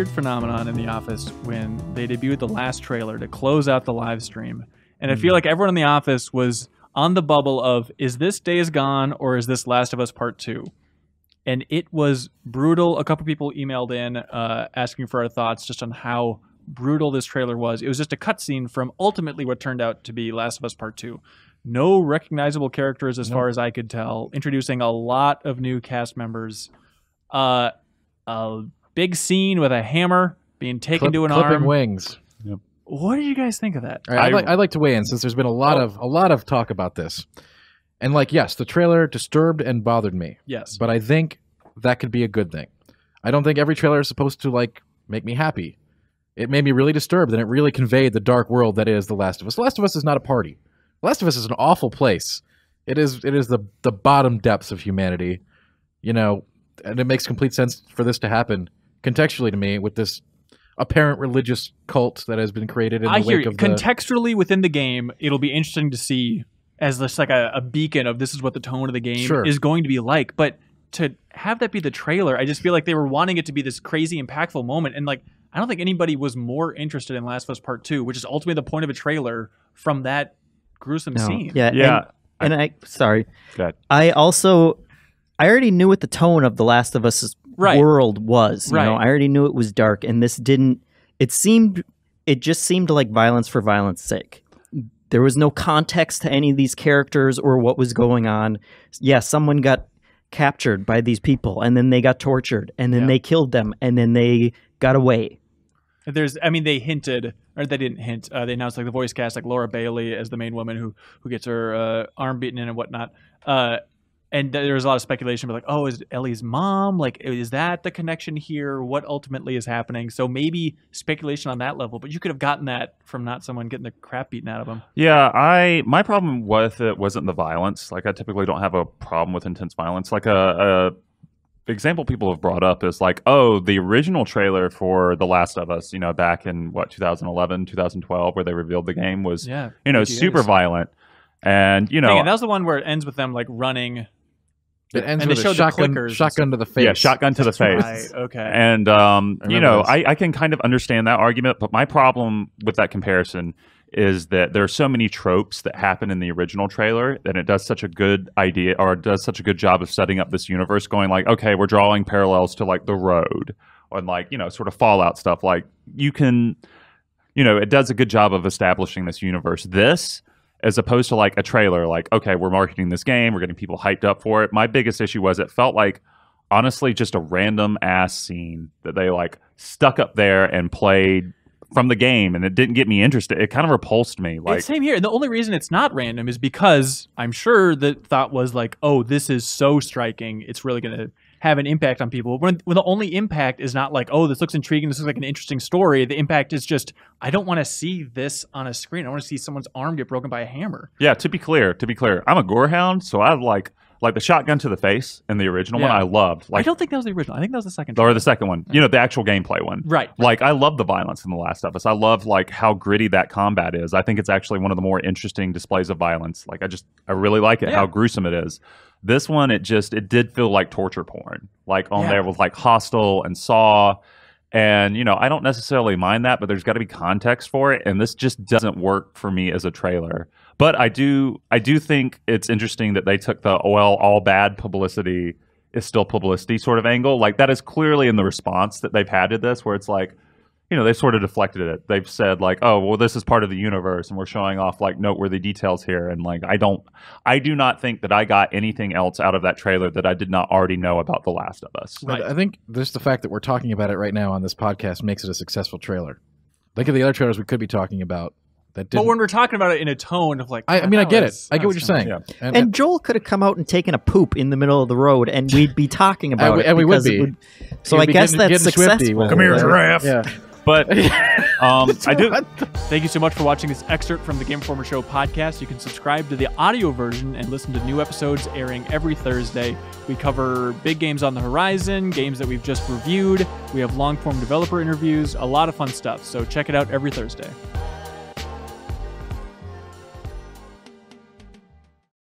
weird phenomenon in the office when they debuted the last trailer to close out the live stream. And I feel like everyone in the office was on the bubble of, is this Days Gone or is this Last of Us Part 2? And it was brutal. A couple people emailed in asking for our thoughts just on how brutal this trailer was. It was just a cutscene from ultimately what turned out to be Last of Us Part 2. No recognizable characters as far as I could tell. Introducing a lot of new cast members. A big scene with a hammer being taken to an arm. Clipping wings. Yep. What did you guys think of that? Right, I'd like to weigh in since there's been a lot of talk about this. And yes, the trailer disturbed and bothered me. Yes. But I think that could be a good thing. I don't think every trailer is supposed to make me happy. It made me really disturbed, and it really conveyed the dark world that is The Last of Us. The Last of Us is not a party. The Last of Us is an awful place. It is the bottom depths of humanity. And it makes complete sense for this to happen contextually to me with this apparent religious cult that has been created in the wake of contextually within the game. It'll be interesting to see as just like a beacon of this is what the tone of the game is going to be like. But to have that be the trailer, I just feel like they were wanting it to be this crazy impactful moment. And I don't think anybody was more interested in Last of Us Part 2, which is ultimately the point of a trailer from that gruesome scene. Yeah. And sorry. Go ahead. I already knew what the tone of The Last of Us world was. You know, I already knew it was dark, and this didn't. It just seemed like violence for violence sake. There was no context to any of these characters or what was going on. Yeah, someone got captured by these people, and then they got tortured, and then they killed them, and then they got away. They hinted, or they didn't hint. They announced the voice cast, Laura Bailey as the main woman who gets her arm beaten in and whatnot. And there was a lot of speculation, but is it Ellie's mom? Is that the connection here? What ultimately is happening? So maybe speculation on that level, but you could have gotten that from not someone getting the crap beaten out of them. Yeah, my problem with it wasn't the violence. I typically don't have a problem with intense violence. A example people have brought up is the original trailer for The Last of Us, back in 2011, 2012, where they revealed the game was, super violent. And, that was the one where it ends with them running. It ends with a shotgun to the face. Yeah, shotgun to the face. Right, okay. And, I can kind of understand that argument, but my problem with that comparison is that there are so many tropes that happen in the original trailer that it does such a good idea, or it does such a good job of setting up this universe going okay, we're drawing parallels to The Road and sort of Fallout stuff. You can, it does a good job of establishing this universe. This, as opposed to a trailer, okay, we're marketing this game, we're getting people hyped up for it. My biggest issue was it felt honestly, just a random ass scene that they stuck up there and played from the game, and it didn't get me interested. It kind of repulsed me. Same here. And the only reason it's not random is because I'm sure the thought was this is so striking, it's really going to have an impact on people. When the only impact is not this looks intriguing, this looks like an interesting story. The impact is just, I don't want to see this on a screen. I want to see someone's arm get broken by a hammer. Yeah, to be clear, I'm a gore hound, so I like the shotgun to the face in the original one. I loved. I don't think that was the original. I think that was the second. Or the second one. The actual gameplay one. Right. I love the violence in The Last of Us. I love how gritty that combat is. I think it's actually one of the more interesting displays of violence. I really like it, how gruesome it is. This one, it did feel like torture porn. There with Hostel and Saw. And, I don't necessarily mind that, but there's got to be context for it. And this just doesn't work for me as a trailer. But I do think it's interesting that they took the, all bad publicity is still publicity sort of angle. That is clearly in the response that they've had to this, where it's they've sort of deflected it. They've said this is part of the universe, and we're showing off noteworthy details here. And I do not think that I got anything else out of that trailer that I did not already know about The Last of Us. Right. I think just the fact that we're talking about it right now on this podcast makes it a successful trailer. Think of the other trailers we could be talking about. But when we're talking about it in a tone of I get it. I get what you're saying. Yeah. And Joel could have come out and taken a poop in the middle of the road, and we'd be talking about it. And we would be. So I guess that's successful. Come here, giraffe. Yeah. But I do. Thank you so much for watching this excerpt from the Game Informer Show podcast. You can subscribe to the audio version and listen to new episodes airing every Thursday. We cover big games on the horizon, games that we've just reviewed. We have long-form developer interviews, a lot of fun stuff. So check it out every Thursday.